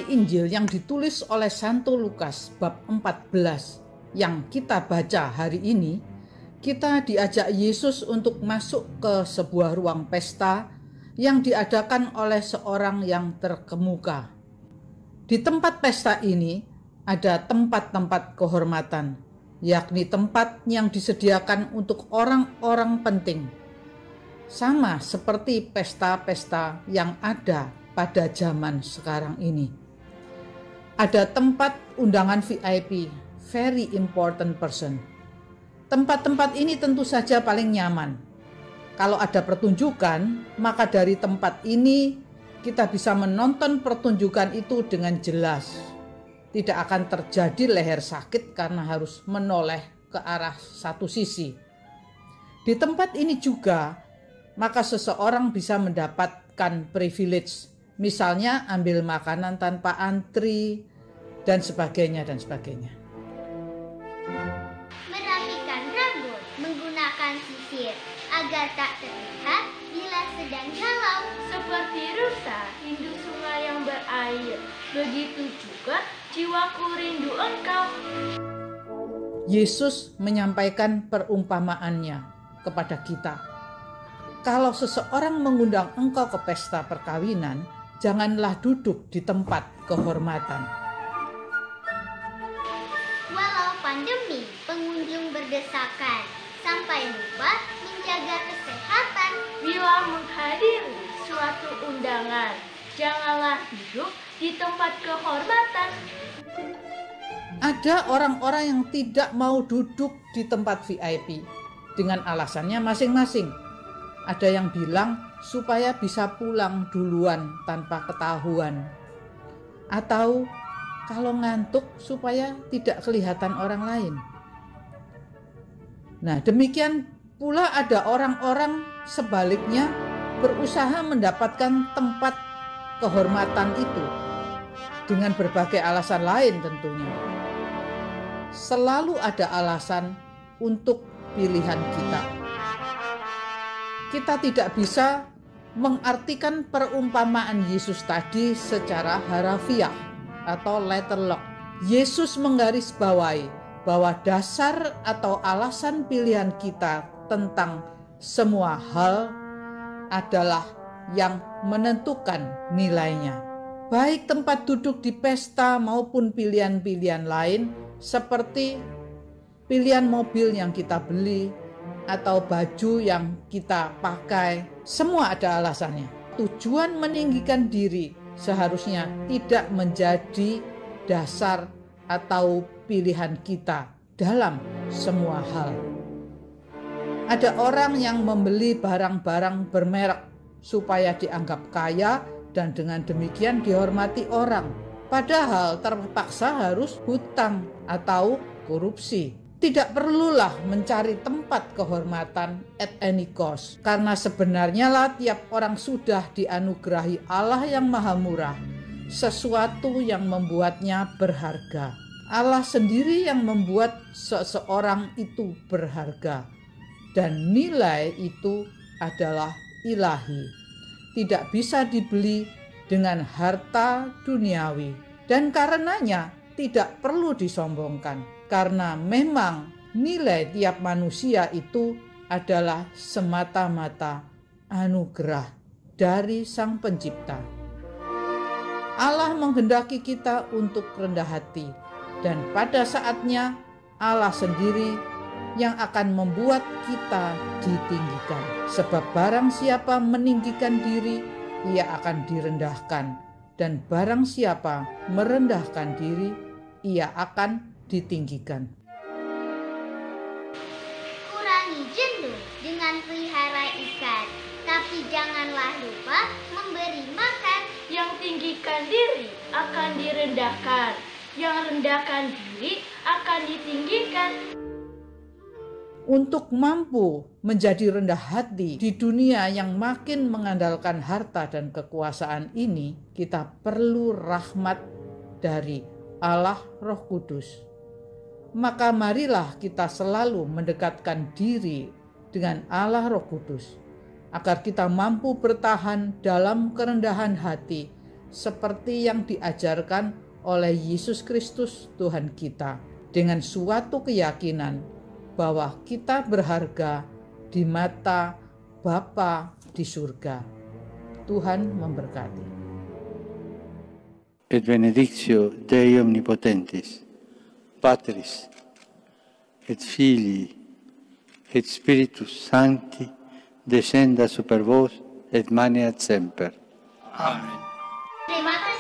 Dari Injil yang ditulis oleh Santo Lukas bab 14 yang kita baca hari ini, kita diajak Yesus untuk masuk ke sebuah ruang pesta yang diadakan oleh seorang yang terkemuka. Di tempat pesta ini ada tempat-tempat kehormatan, yakni tempat yang disediakan untuk orang-orang penting. Sama seperti pesta-pesta yang ada pada zaman sekarang ini. Ada tempat undangan VIP, very important person. Tempat-tempat ini tentu saja paling nyaman. Kalau ada pertunjukan, maka dari tempat ini kita bisa menonton pertunjukan itu dengan jelas. Tidak akan terjadi leher sakit karena harus menoleh ke arah satu sisi. Di tempat ini juga, maka seseorang bisa mendapatkan privilege. Misalnya ambil makanan tanpa antri, dan sebagainya, dan sebagainya. Merapikan rambut menggunakan sisir agar tak terlihat bila sedang galau. Seperti rusa, rindu sungai yang berair, begitu juga jiwaku rindu engkau. Yesus menyampaikan perumpamaannya kepada kita. Kalau seseorang mengundang engkau ke pesta perkawinan, janganlah duduk di tempat kehormatan. Walau pandemi, pengunjung berdesakan sampai lupa menjaga kesehatan. Bila menghadiri suatu undangan, janganlah duduk di tempat kehormatan. Ada orang-orang yang tidak mau duduk di tempat VIP dengan alasannya masing-masing. Ada yang bilang supaya bisa pulang duluan tanpa ketahuan. Atau kalau ngantuk supaya tidak kelihatan orang lain. Nah, demikian pula ada orang-orang sebaliknya berusaha mendapatkan tempat kehormatan itu dengan berbagai alasan lain tentunya. Selalu ada alasan untuk pilihan kita. Kita tidak bisa mengartikan perumpamaan Yesus tadi secara harafiah atau letterlock. Yesus menggarisbawahi bahwa dasar atau alasan pilihan kita tentang semua hal adalah yang menentukan nilainya. Baik tempat duduk di pesta maupun pilihan-pilihan lain seperti pilihan mobil yang kita beli, atau baju yang kita pakai, semua ada alasannya. Tujuan meninggikan diri seharusnya tidak menjadi dasar atau pilihan kita dalam semua hal. Ada orang yang membeli barang-barang bermerek supaya dianggap kaya dan dengan demikian dihormati orang. Padahal terpaksa harus hutang atau korupsi. Tidak perlulah mencari tempat kehormatan at any cost. Karena sebenarnya lah tiap orang sudah dianugerahi Allah yang maha murah sesuatu yang membuatnya berharga. Allah sendiri yang membuat seseorang itu berharga. Dan nilai itu adalah ilahi. Tidak bisa dibeli dengan harta duniawi. Dan karenanya tidak perlu disombongkan. Karena memang nilai tiap manusia itu adalah semata-mata anugerah dari Sang Pencipta. Allah menghendaki kita untuk rendah hati, dan pada saatnya Allah sendiri yang akan membuat kita ditinggikan. Sebab barang siapa meninggikan diri, ia akan direndahkan, dan barang siapa merendahkan diri, ia akan ditinggikan. Kurangi jenuh dengan pelihara ikan, tapi janganlah lupa memberi makan. Yang tinggikan diri akan direndahkan, yang rendahkan diri akan ditinggikan. Untuk mampu menjadi rendah hati di dunia yang makin mengandalkan harta dan kekuasaan ini, kita perlu rahmat dari Allah Roh Kudus. Maka marilah kita selalu mendekatkan diri dengan Allah Roh Kudus, agar kita mampu bertahan dalam kerendahan hati seperti yang diajarkan oleh Yesus Kristus Tuhan kita, dengan suatu keyakinan bahwa kita berharga di mata Bapa di surga. Tuhan memberkati. Et benedictio Dei omnipotentis, Patris, et Filii, et Spiritus Sancti, descenda super vos et maneat semper. Amen. Terima kasih.